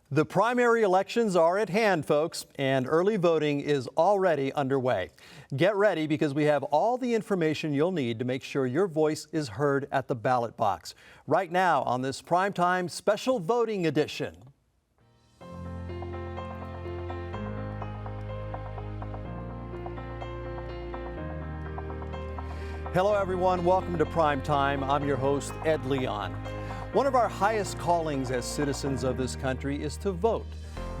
The primary elections are at hand, folks, and early voting is already underway. Get ready because we have all the information you'll need to make sure your voice is heard at the ballot box. Right now on this Primetime Special Voting Edition. Hello everyone, welcome to Primetime. I'm your host, Ed Leon. One of our highest callings as citizens of this country is to vote.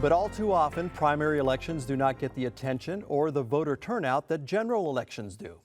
But all too often, primary elections do not get the attention or the voter turnout that general elections do.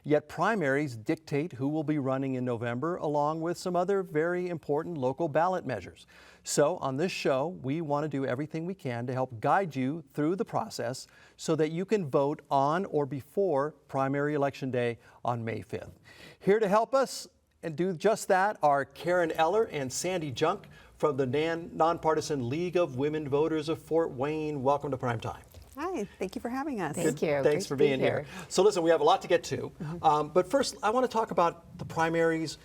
Yet primaries dictate who will be running in November, along with some other very important local ballot measures. So on this show, we want to do everything we can to help guide you through the process so that you can vote on or before primary election day on May 5th. Here to help us and do just that are Karen Eller and Sandy Junk from the Nonpartisan League of Women Voters of Fort Wayne. Welcome to Primetime. Hi, thank you for having us. Thank you. Thanks for being here. So listen, we have a lot to get to, but first I want to talk about the primaries.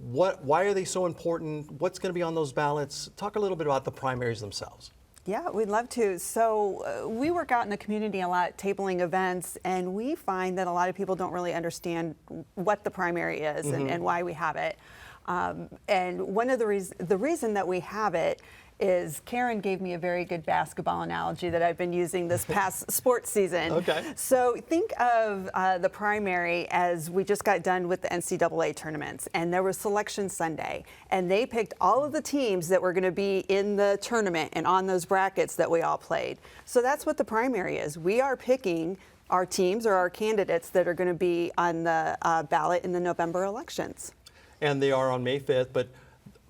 Why are they so important? What's going to be on those ballots? Talk a little bit about the primaries themselves. Yeah, we'd love to. So we work out in the community a lot, tabling events, and we find that a lot of people don't really understand what the primary is and why we have it. And one of the reason that we have it is Karen gave me a very good basketball analogy that I've been using this past sports season. Okay. So think of the primary as we just got done with the NCAA tournaments, and there was Selection Sunday, and they picked all of the teams that were going to be in the tournament and on those brackets that we all played. So that's what the primary is. We are picking our teams or our candidates that are going to be on the ballot in the November elections. And they are on May 5th, but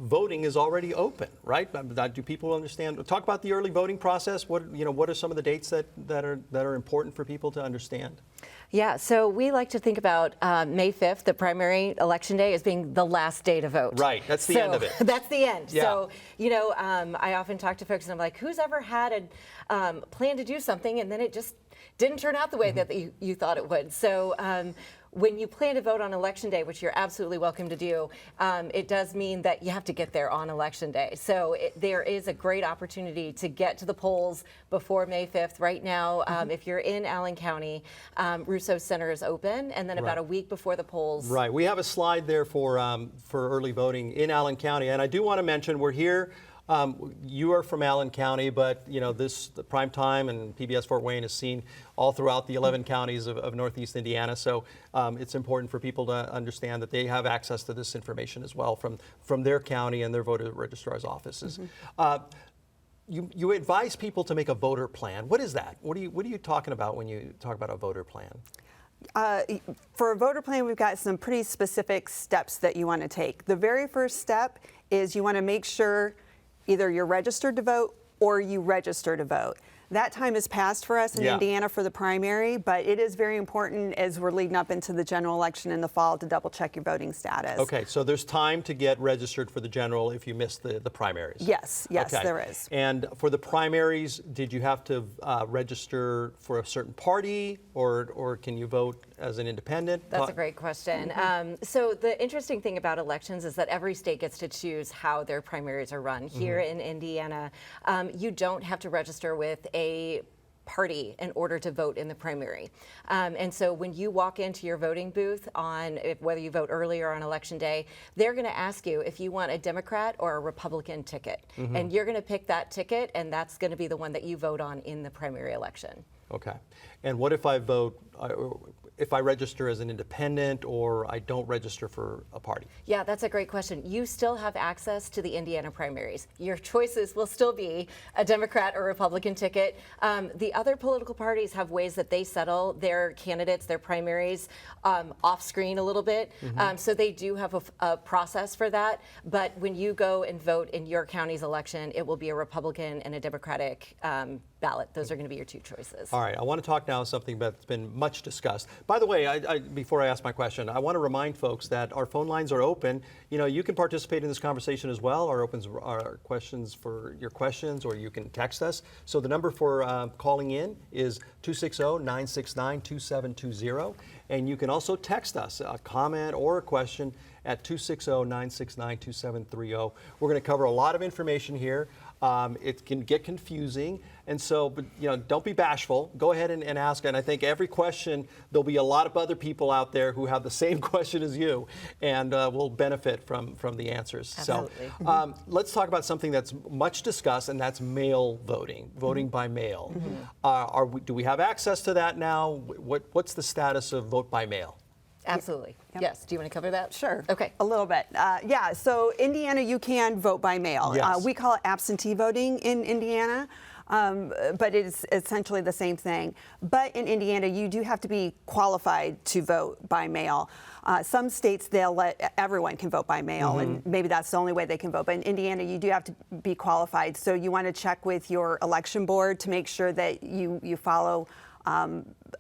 voting is already open, right? Do people understand? Talk about the early voting process. What are some of the dates that are important for people to understand? Yeah, so we like to think about May 5th, the primary election day, as being the last day to vote. Right, that's the end of it. That's the end. Yeah. So, I often talk to folks and I'm like, who's ever had a plan to do something and then it just didn't turn out the way that you thought it would? So when you plan to vote on election day, which you're absolutely welcome to do, it does mean that you have to get there on election day. So there is a great opportunity to get to the polls before May 5th. Right now, if you're in Allen County, Russo Center is open, and then about a week before the polls. Right. We have a slide there for early voting in Allen County, and I do want to mention we're here. You are from Allen County, but the Primetime and PBS Fort Wayne is seen all throughout the 11 counties of Northeast Indiana. So it's important for people to understand that they have access to this information as well from their county and their voter registrar's offices. You advise people to make a voter plan. What is that? What are you talking about when you talk about a voter plan? For a voter plan, we've got some pretty specific steps that you want to take. The very first step is you want to make sure either you're registered to vote or you register to vote. That time has passed for us in Indiana for the primary, but it is very important as we're leading up into the general election in the fall to double check your voting status. Okay, so there's time to get registered for the general if you missed the primaries. Yes, okay. There is. And for the primaries, did you have to register for a certain party or can you vote as an independent? That's a great question. So the interesting thing about elections is that every state gets to choose how their primaries are run. Here in Indiana, you don't have to register with a party in order to vote in the primary. And so when you walk into your voting booth whether you vote early or on election day, they're going to ask you if you want a Democrat or a Republican ticket. And you're going to pick that ticket, and that's going to be the one that you vote on in the primary election. Okay. And what if I vote, if I register as an independent or I don't register for a party? Yeah, that's a great question. You still have access to the Indiana primaries. Your choices will still be a Democrat or Republican ticket. The other political parties have ways that they settle their candidates, their primaries, off screen a little bit. So they do have a process for that. But when you go and vote in your county's election, it will be a Republican and a Democratic ballot. Those are going to be your two choices. All right, I want to talk now something that's been much discussed. By the way, before I ask my question, I want to remind folks that our phone lines are open. You can participate in this conversation as well. Our questions for your questions, or you can text us. So the number for calling in is 260-969-2720. And you can also text us a comment or a question at 260-969-2730. We're going to cover a lot of information here. It can get confusing, and so, but don't be bashful. Go ahead and ask. And I think every question, there'll be a lot of other people out there who have the same question as you, and will benefit from the answers. Absolutely. So let's talk about something that's much discussed, and that's mail voting, voting by mail. Do we have access to that now? What's the status of vote by mail? Absolutely. Yep. Yes. Do you want to cover that? Sure. Okay. A little bit. Yeah, so Indiana, you can vote by mail. Yes. We call it absentee voting in Indiana, but it's essentially the same thing. But in Indiana, you do have to be qualified to vote by mail. Some states, they'll let everyone can vote by mail, and maybe that's the only way they can vote. But in Indiana, you do have to be qualified. So you want to check with your election board to make sure that you follow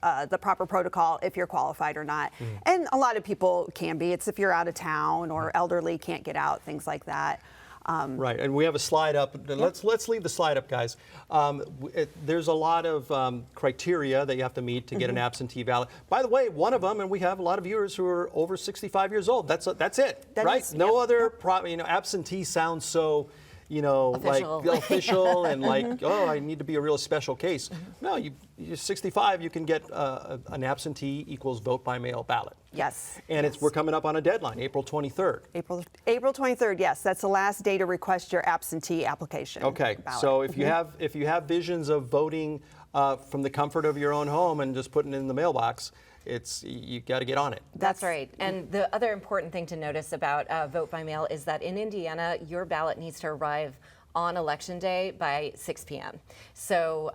the proper protocol if you're qualified or not. And a lot of people can be. It's if you're out of town or elderly, can't get out, things like that. Right, and we have a slide up. Let's leave the slide up, guys. There's a lot of criteria that you have to meet to get an absentee ballot. By the way, one of them, and we have a lot of viewers who are over 65 years old. That's it, right? No other. Absentee sounds so. Official. Like official and like, oh, I need to be a real special case. No, you're 65, you can get an absentee equals vote by mail ballot. Yes. And yes. we're coming up on a deadline, April 23rd. April 23rd, yes. That's the last day to request your absentee application. Okay, ballot. so if you have visions of voting from the comfort of your own home and just putting it in the mailbox, you got to get on it. That's right. And the other important thing to notice about vote by mail is that in Indiana, your ballot needs to arrive on election day by 6 p.m. So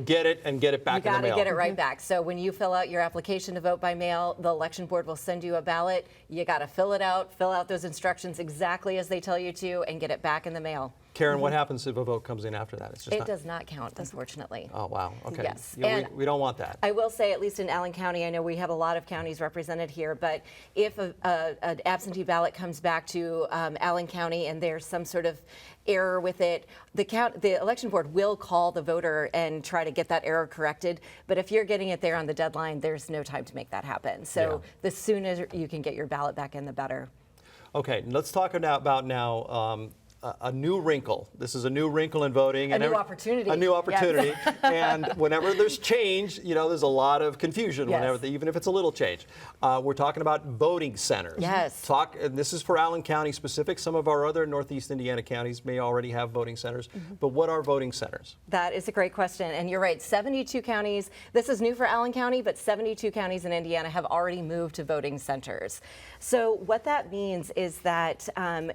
get it and get it back in the mail. You got to get it right back. So when you fill out your application to vote by mail, the election board will send you a ballot. You got to fill it out, fill out those instructions exactly as they tell you to, and get it back in the mail. Karen, what happens if a vote comes in after that? It does not count, unfortunately. Oh, wow. Okay. Yes. We don't want that. I will say, at least in Allen County, I know we have a lot of counties represented here, but if an absentee ballot comes back to Allen County and there's some sort of error with it, the election board will call the voter and try to get that error corrected. But if you're getting it there on the deadline, there's no time to make that happen. So the sooner you can get your ballot back in, the better. Okay, let's talk about now a new wrinkle. This is a new wrinkle in voting. A new opportunity. A new opportunity. Yes. And whenever there's change, there's a lot of confusion, Yes. even if it's a little change. We're talking about voting centers. Yes. And this is for Allen County specific. Some of our other Northeast Indiana counties may already have voting centers. But what are voting centers? That is a great question. And you're right, 72 counties. This is new for Allen County, but 72 counties in Indiana have already moved to voting centers. So what that means is that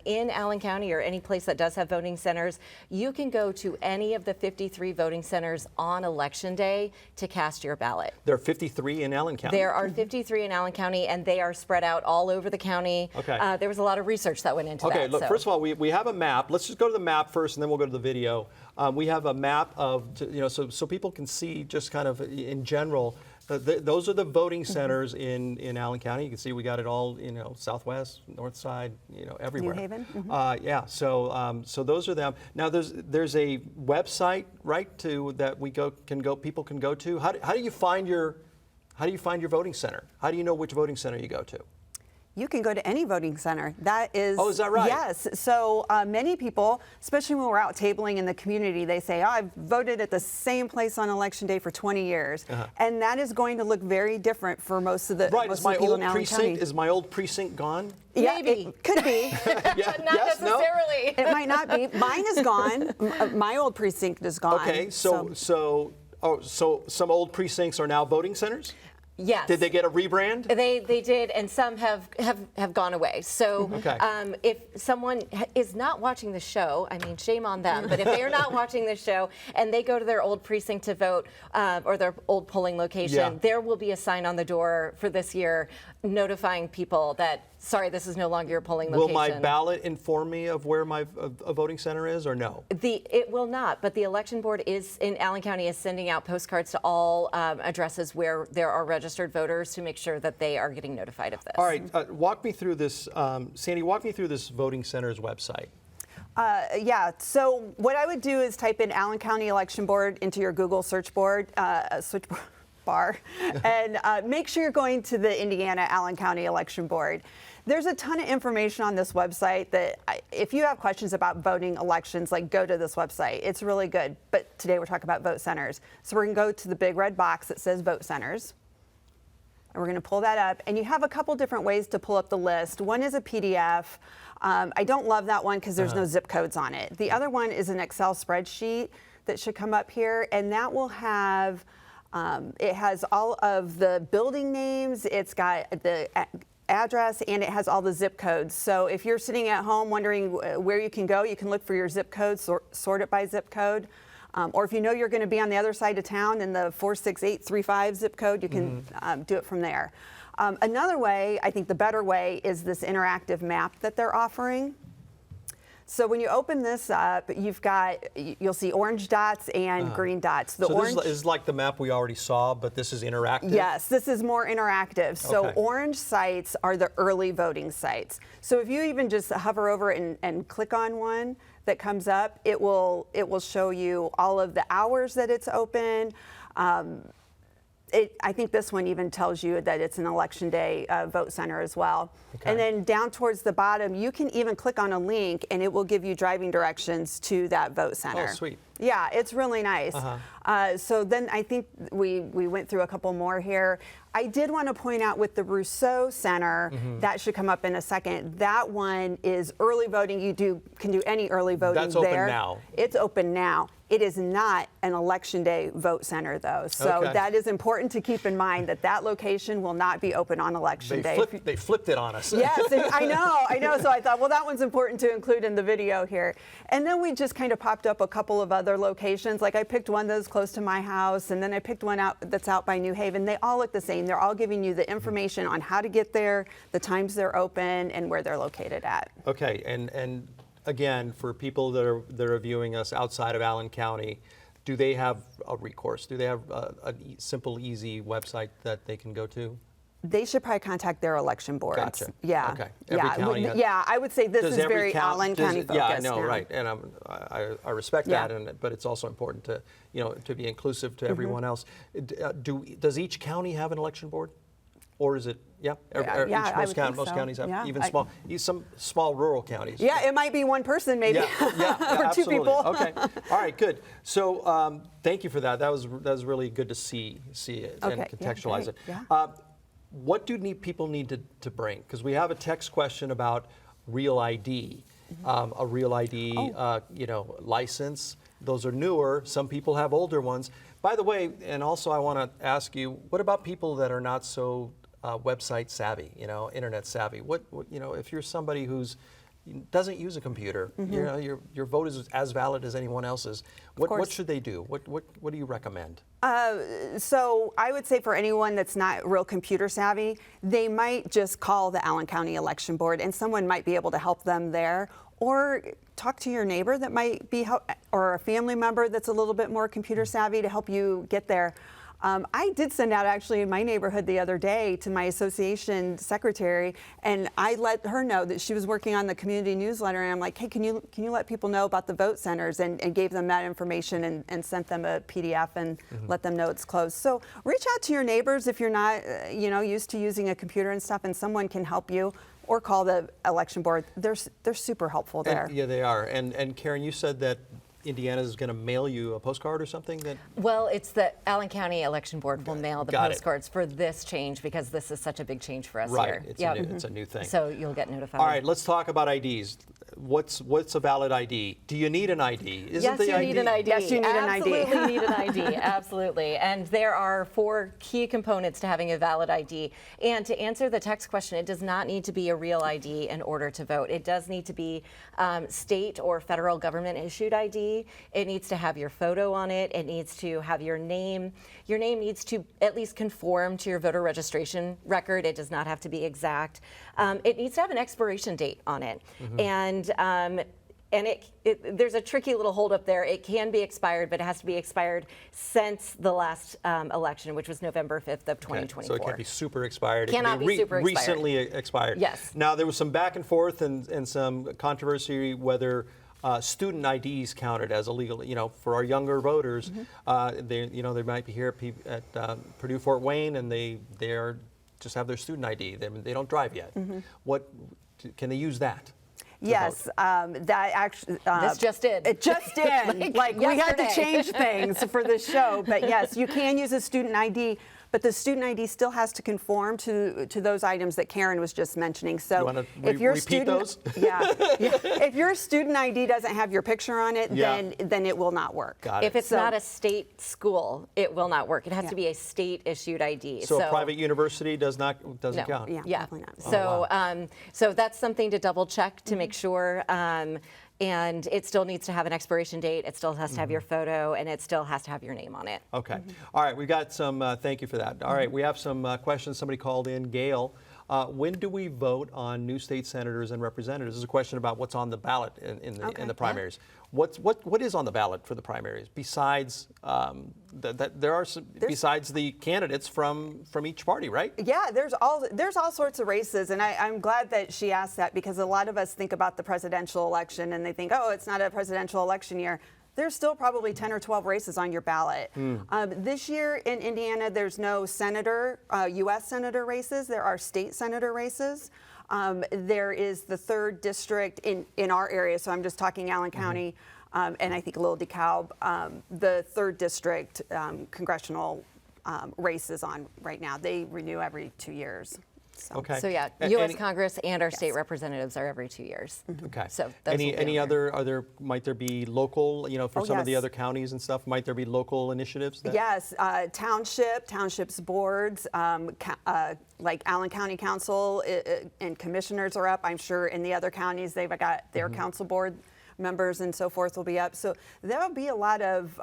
in Allen County or any place that does have voting centers, you can go to any of the 53 voting centers on election day to cast your ballot. There are 53 in Allen County? There are 53 in Allen County, and they are spread out all over the county. Okay. There was a lot of research that went into that. Okay, look, so. first of all, we have a map. Let's just go to the map first, and then we'll go to the video. We have a map of, so people can see just kind of in general. Those are the voting centers in Allen County. You can see we got it all, southwest, north side, everywhere. New Haven. Yeah. So those are them. Now there's a website, right, people can go to. How do you find your voting center? How do you know which voting center you go to? You can go to any voting center. That is. Oh, is that right? Yes. So many people, especially when we're out tabling in the community, they say, I've voted at the same place on election day for 20 years. And that is going to look very different for most of the, Right. Is my people in Allen County. Is my old precinct gone? Yeah, Maybe. it could be. Yeah, Not yes, no? necessarily. It might not be. Mine is gone. My old precinct is gone. Okay. So some old precincts are now voting centers? Yes. Did they get a rebrand? They did, and some have gone away. So Okay. If someone is not watching the show, I mean, shame on them. But if they are not watching the show and they go to their old precinct to vote or their old polling location, there will be a sign on the door for this year notifying people that, sorry, this is no longer your polling location. Will my ballot inform me of where my a voting center is, or no? It will not, but the election board in Allen County is sending out postcards to all addresses where there are registered voters to make sure that they are getting notified of this. All right, walk me through this, Sandy. Walk me through this voting center's website. Yeah, so what I would do is type in Allen County Election Board into your Google search board. bar. And make sure you're going to the Indiana Allen County Election Board. There's a ton of information on this website that if you have questions about voting elections, like go to this website. It's really good. But today we're talking about vote centers. So we're going to go to the big red box that says vote centers. And we're going to pull that up. And you have a couple different ways to pull up the list. One is a PDF. I don't love that one because there's no zip codes on it. The other one is an Excel spreadsheet that should come up here. And that will have, it has all of the building names. It's got the address, and it has all the zip codes. So if you're sitting at home wondering where you can go, you can look for your zip code, sort it by zip code. Or if you know you're going to be on the other side of town in the 46835 zip code, you can do it from there. Another way, I think the better way, is this interactive map that they're offering. So when you open this up, you'll see orange dots and green dots. So this is like the map we already saw, but this is interactive? Yes, this is more interactive. So orange sites are the early voting sites. So if you even just hover over and click on one that comes up, it will show you all of the hours that it's open. I think this one even tells you that it's an election day vote center as well. And then down towards the bottom, you can even click on a link and it will give you driving directions to that vote center. Oh, sweet. Yeah, it's really nice. So then I think we went through a couple more here. I did want to point out with the Rousseau Center, that should come up in a second. That one is early voting. You can do any early voting there. That's open now. It's open now. It is not an election day vote center, though. So that is important to keep in mind, that location will not be open on election day. They flipped it on us. Yes, I know. So I thought, well, that one's important to include in the video here. And then we just kind of popped up a couple of other locations. Like I picked one that's close to my house, and then I picked one out that's out by New Haven. They all look the same. They're all giving you the information on how to get there, the times they're open, and where they're located at. Okay, and again, for people that are viewing us outside of Allen County, do they have a recourse? Do they have a simple, easy website that they can go to? They should probably contact their election boards. Gotcha. Yeah. Okay. Every county has, I would say this is very Allen County focused. Yeah, I know, now. right, and I respect that, but it's also important to to be inclusive to everyone else. Does each county have an election board, or is it? Most counties have, even some small rural counties. Yeah, it might be one person maybe, or two people. Okay, all right, good. So thank you for that. That was really good to see it and contextualize it. Yeah. What do people need to bring? Because we have a text question about real ID, a real ID, license. Those are newer. Some people have older ones. By the way, and also I want to ask you, what about people that are not so website savvy, internet savvy? What if you're somebody who's doesn't use a computer, your vote is as valid as anyone else's. What should they do? What do you recommend? So I would say for anyone that's not real computer savvy, they might just call the Allen County Election Board, and someone might be able to help them there. Or talk to your neighbor that might be or a family member that's a little bit more computer savvy to help you get there. I did send out actually in my neighborhood the other day to my association secretary, and I let her know that she was working on the community newsletter, and I'm like, hey, can you let people know about the vote centers, and gave them that information and sent them a PDF and let them know it's closed. So reach out to your neighbors if you're not used to using a computer and stuff, and someone can help you. Or call the election board. They're super helpful there. Yeah, they are. And Karen, you said that Indiana is going to mail you a postcard or something? Well, it's the Allen County Election Board will mail the postcards for this change because this is such a big change for us here. Right, it's a new thing. So you'll get notified. All right, let's talk about IDs. What's a valid ID? Do you need an ID? Yes, you need an ID. Yes, you need an ID. Absolutely need an ID. Absolutely. And there are 4 key components to having a valid ID. And to answer the text question, it does not need to be a real ID in order to vote. It does need to be state or federal government issued ID. It needs to have your photo on it. It needs to have your name. Your name needs to at least conform to your voter registration record. It does not have to be exact. It needs to have an expiration date on it. And there's a tricky little holdup there. It can be expired, but it has to be expired since the last election, which was November 5th of 2024. So it can't be super expired. Cannot be super expired. Recently expired. Yes. Now there was some back and forth and some controversy whether student IDs counted as illegal. For our younger voters, they might be here at Purdue Fort Wayne, and they just have their student ID. They don't drive yet. What can they use that? Yes, that actually. This just did. It just did. like we had to change things for this show, but yes, you can use a student ID. But the student ID still has to conform to those items that Karen was just mentioning. So if your repeat those? If your student ID doesn't have your picture on it, then it will not work. Got it. If it's not a state school, it will not work. It has to be a state issued ID. So a private university doesn't count. Yeah, definitely not. So so that's something to double check to make sure. And it still needs to have an expiration date. It still has to have your photo, and it still has to have your name on it. Okay. All right. We got some. Thank you for that. All right. We have some questions. Somebody called in. Gail, when do we vote on new state senators and representatives? This is a question about what's on the ballot in the primaries. What is on the ballot for the primaries besides besides the candidates from each party, right? Yeah, there's all sorts of races, and I'm glad that she asked that, because a lot of us think about the presidential election and they think, oh, it's not a presidential election year. There's still probably 10 or 12 races on your ballot. This year in Indiana, there's no senator, U.S. senator races. There are state senator races. There is the 3rd district in our area, so I'm just talking Allen County, and I think a little DeKalb. The 3rd district congressional race is on right now. They renew every 2 years. So. Okay. So yeah, U.S. Congress and our state representatives are every 2 years. Okay. So any other might there be local, for some of the other counties and stuff, might there be local initiatives? Yes, townships boards, like Allen County Council and commissioners are up. I'm sure in the other counties they've got their council board members and so forth will be up. So there'll be a lot of,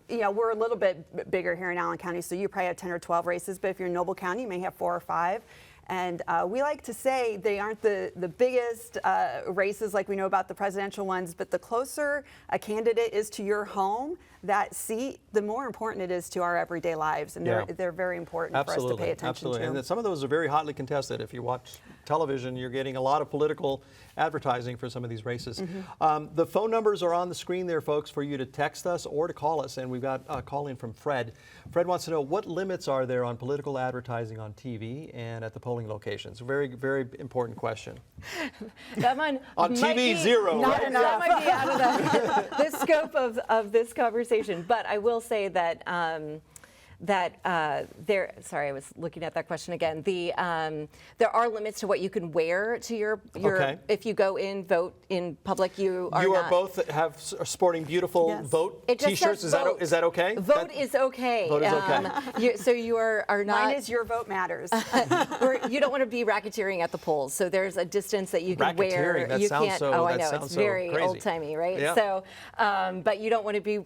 we're a little bit bigger here in Allen County, so you probably have 10 or 12 races, but if you're in Noble County, you may have 4 or 5. And we like to say they aren't the biggest races like we know about the presidential ones, but the closer a candidate is to your home, that seat, the more important it is to our everyday lives. And they're very important for us to pay attention to. And some of those are very hotly contested. If you watch television, you're getting a lot of political advertising for some of these races. The phone numbers are on the screen there, folks, for you to text us or to call us. And we've got a call in from Fred. Fred wants to know, what limits are there on political advertising on TV and at the polling locations? Very, very important question. That one on TV, zero. Not enough. That might be out of the scope of this conversation. But I will say that sorry, I was looking at that question again. There are limits to what you can wear to your if you go in, vote in public, you are both sporting beautiful vote T-shirts. Is that okay? Vote is okay. Vote is okay. So you are not. Mine is your vote matters. You don't want to be racketeering at the polls. So there's a distance that you can wear. That you sounds can't. So, I know it's very old timey, right? Yeah. So, but you don't want to be.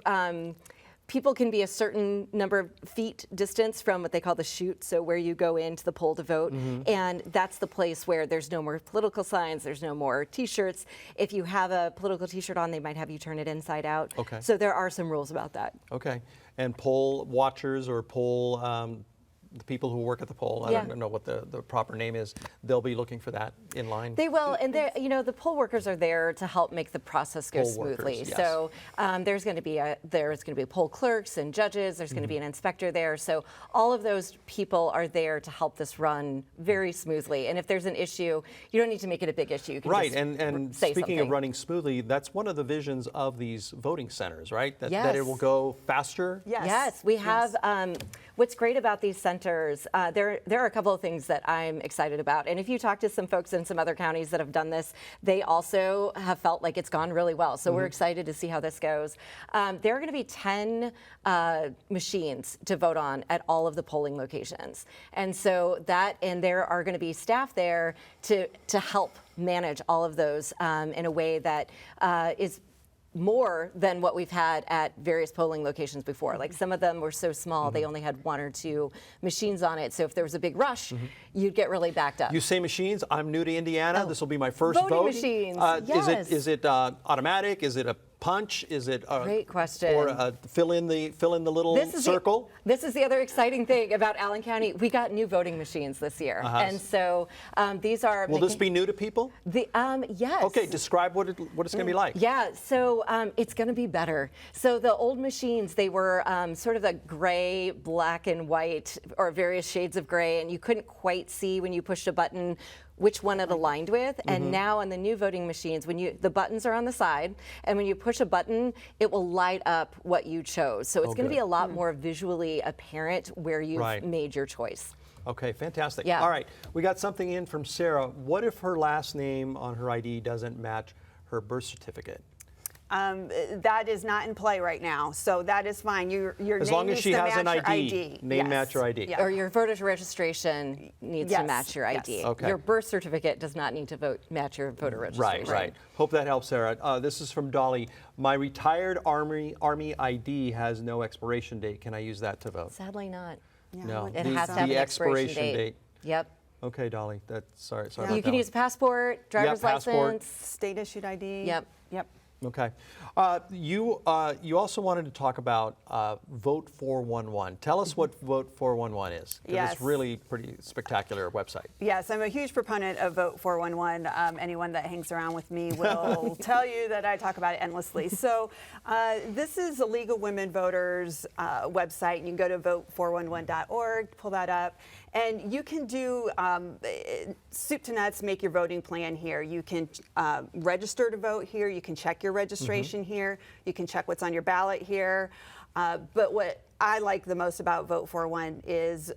People can be a certain number of feet distance from what they call the chute, so where you go into the poll to vote, and that's the place where there's no more political signs, there's no more T-shirts. If you have a political T-shirt on, they might have you turn it inside out. Okay. So there are some rules about that. Okay. And poll watchers or poll the people who work at the poll, I don't know what the proper name is, they'll be looking for that in line. They will, and the poll workers are there to help make the process go smoothly. Workers, yes. So there's going to be poll clerks and judges. There's going to be an inspector there. So all of those people are there to help this run very smoothly. And if there's an issue, you don't need to make it a big issue. You can Right, just and say speaking something. of running smoothly, that's one of the visions of these voting centers, right? That it will Yes. go faster. Yes, we have. What's great about these centers, there are a couple of things that I'm excited about. And if you talk to some folks in some other counties that have done this, they also have felt like it's gone really well. So we're excited to see how this goes. There are going to be 10 machines to vote on at all of the polling locations. And so there are going to be staff there to help manage all of those in a way that is more than what we've had at various polling locations before. Like some of them were so small, they only had 1 or 2 machines on it. So if there was a big rush, you'd get really backed up. You say machines, I'm new to Indiana. This will be my first Voting vote. machines, Is it automatic? Is it a punch? Is it Great question. Or fill in the little circle? This is the other exciting thing about Allen County. We got new voting machines this year, and so these are. Will this be new to people? Yes. Okay, describe what it's going to be like. Yeah, so it's going to be better. So the old machines, they were sort of the gray, black and white, or various shades of gray, and you couldn't quite see when you pushed a button which one it aligned with. And now on the new voting machines, the buttons are on the side, and when you push a button, it will light up what you chose. So it's going to be a lot more visually apparent where you've made your choice. Okay, fantastic. Yeah. All right, we got something in from Sarah. What if her last name on her ID doesn't match her birth certificate? That is not in play right now, so that is fine. Your as name long as needs she to has match an your ID, name match your ID. Yeah. Or your voter registration needs to match your ID. Yes. Okay. Your birth certificate does not need to match your voter registration. Right. Hope that helps, Sarah. This is from Dolly. My retired Army ID has no expiration date. Can I use that to vote? Sadly not. No. It has to have an expiration date. Yep. Okay, Dolly. Sorry about You that can use passport, driver's passport. license. State issued ID. Yep. Okay. You also wanted to talk about Vote 411. Tell us what Vote 411 is. 'Cause Yes. It's really pretty spectacular website. Yes, I'm a huge proponent of Vote 411. Anyone that hangs around with me will tell you that I talk about it endlessly. So this is a League of Women Voters website. You can go to vote411.org, pull that up, and you can do soup to nuts, make your voting plan here. You can register to vote here. You can check your registration here. You can check what's on your ballot here. But what I like the most about Vote 411 is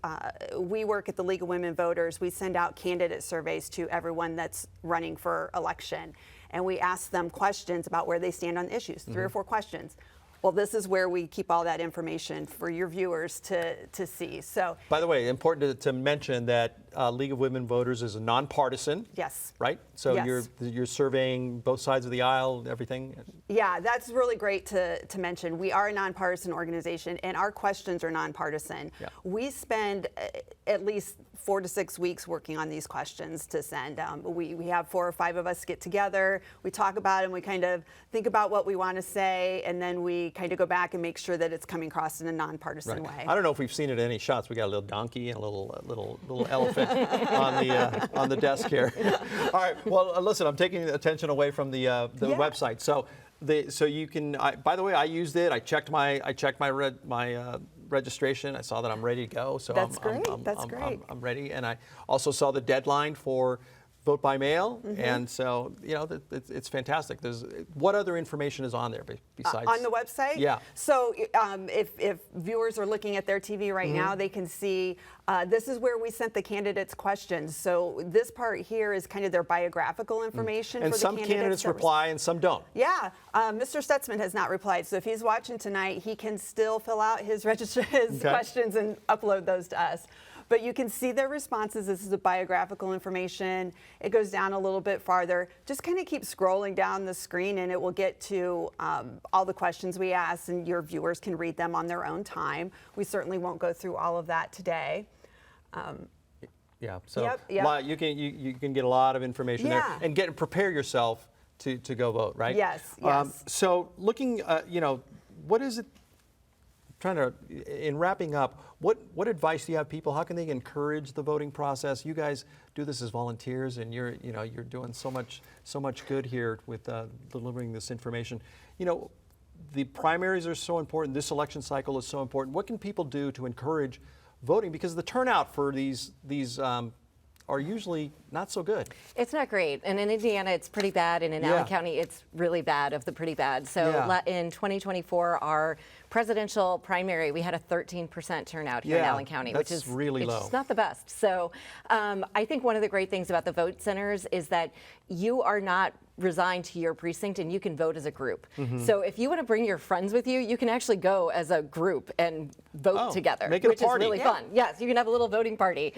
we work at the League of Women Voters. We send out candidate surveys to everyone that's running for election. And we ask them questions about where they stand on issues, 3 or 4 questions. Well, this is where we keep all that information for your viewers to see. So, By the way, important to mention that League of Women Voters is a nonpartisan. yes. Right? So Yes. you're surveying both sides of the aisle, everything. Yeah, that's really great to mention. We are a nonpartisan organization, and our questions are nonpartisan. Yeah. We spend at least 4 to 6 weeks working on these questions to send. We have 4 or 5 of us get together. We talk about them. We kind of think about what we want to say, and then we kind of go back and make sure that it's coming across in a nonpartisan way. I don't know if we've seen it in any shots. We got a little donkey and a little elephant on the desk here. All right. Well, listen, I'm taking attention away from the website. So you can. By the way, I used it. I checked my registration. I saw that I'm ready to go. So That's great. That's great. I'm ready, and I also saw the deadline for vote by mail, and so it's fantastic. What other information is on there besides on the website? Yeah. So if viewers are looking at their TV right now, they can see this is where we sent the candidates questions. So this part here is kind of their biographical information and for the some candidates reply and some don't. Yeah, Mr. Stutzman has not replied. So if he's watching tonight, he can still fill out his questions and upload those to us. But you can see their responses. This is the biographical information. It goes down a little bit farther. Just kind of keep scrolling down the screen, and it will get to all the questions we ask, and your viewers can read them on their own time. We certainly won't go through all of that today. Yeah. So Yep. you can get a lot of information there and prepare yourself to go vote, right? Yes. So looking, what is it? In wrapping up, what advice do you have people? How can they encourage the voting process? You guys do this as volunteers, and you're doing so much good here with delivering this information. The primaries are so important. This election cycle is so important. What can people do to encourage voting? Because the turnout for these are usually not so good. It's not great. And in Indiana, it's pretty bad. And in Allen County, it's really bad of the pretty bad. So in 2024, our presidential primary, we had a 13% turnout here in Allen County, which is really low. It's not the best. So I think one of the great things about the vote centers is that you are not resigned to your precinct, and you can vote as a group. So if you want to bring your friends with you, you can actually go as a group and vote together, make it which a party. is really fun. Yes, you can have a little voting party.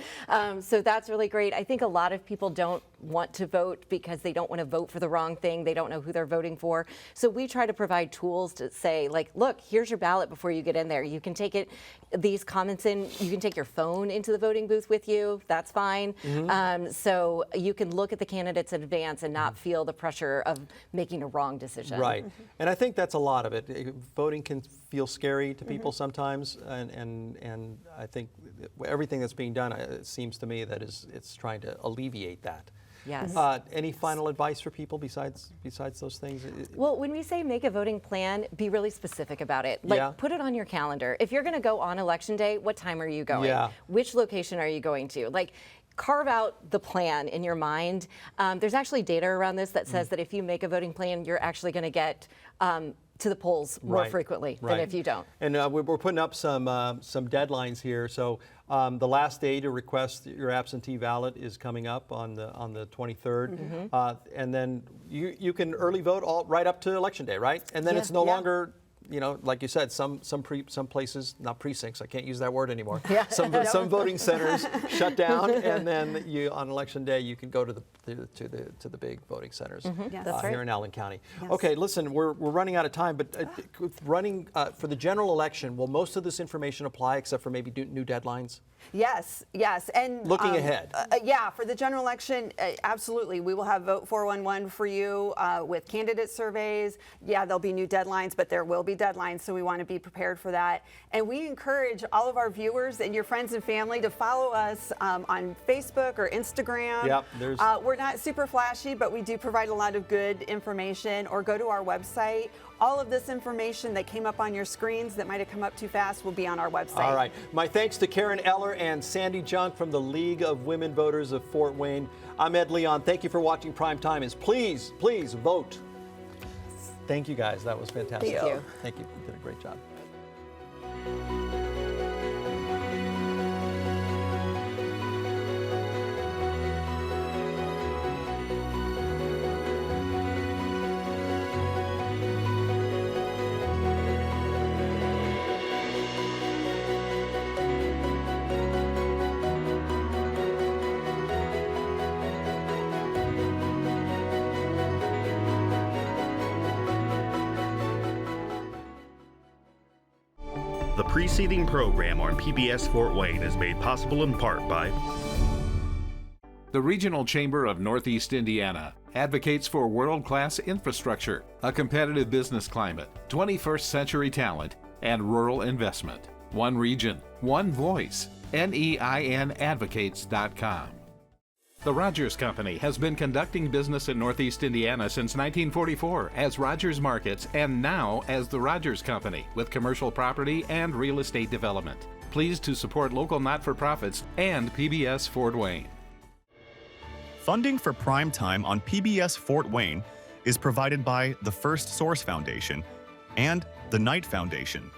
So that's really great. I think a lot of people don't want to vote because they don't want to vote for the wrong thing. They don't know who they're voting for. So we try to provide tools to say, like, look, here's your ballot before you get in there. You can take these comments in, you can take your phone into the voting booth with you. That's fine. So you can look at the candidates in advance and not feel the pressure of making a wrong decision. Right. And I think that's a lot of it. Voting can feel scary to people sometimes, and I think everything that's being done, it seems to me that it's trying to alleviate that. Yes. Any final advice for people besides those things? Well, when we say make a voting plan, be really specific about it. Like, put it on your calendar. If you're going to go on election day, what time are you going? Yeah. Which location are you going to? Like, carve out the plan in your mind. There's actually data around this that says that if you make a voting plan, you're actually going to get to the polls more frequently than if you don't. And we're putting up some deadlines here. So the last day to request your absentee ballot is coming up on the 23rd, and then you can early vote right up to election day, right? And then it's no longer, you know, like you said, some places, not precincts, I can't use that word anymore. Some voting centers shut down, and then on election day you can go to the big voting centers here in Allen County. Okay, listen, we're running out of time, but running for the general election, will most of this information apply except for maybe new deadlines? Yes, and looking ahead. For the general election, absolutely. We will have Vote 411 for you with candidate surveys. Yeah, there'll be new deadlines, but there will be deadlines, so we want to be prepared for that. And we encourage all of our viewers and your friends and family to follow us on Facebook or Instagram. Yep, we're not super flashy, but we do provide a lot of good information, or go to our website. All of this information that came up on your screens that might have come up too fast will be on our website. All right. My thanks to Karen Eller and Sandy Junk from the League of Women Voters of Fort Wayne. I'm Ed Leon. Thank you for watching Prime Time. Please vote. Thank you, guys. That was fantastic. Thank you. Thank you. You did a great job. The preceding program on PBS Fort Wayne is made possible in part by the Regional Chamber of Northeast Indiana advocates for world-class infrastructure, a competitive business climate, 21st century talent, and rural investment. One region, one voice. NEINadvocates.com. The Rogers Company has been conducting business in Northeast Indiana since 1944 as Rogers Markets and now as the Rogers Company with commercial property and real estate development. Pleased to support local not-for-profits and PBS Fort Wayne. Funding for Prime Time on PBS Fort Wayne is provided by the First Source Foundation and the Knight Foundation.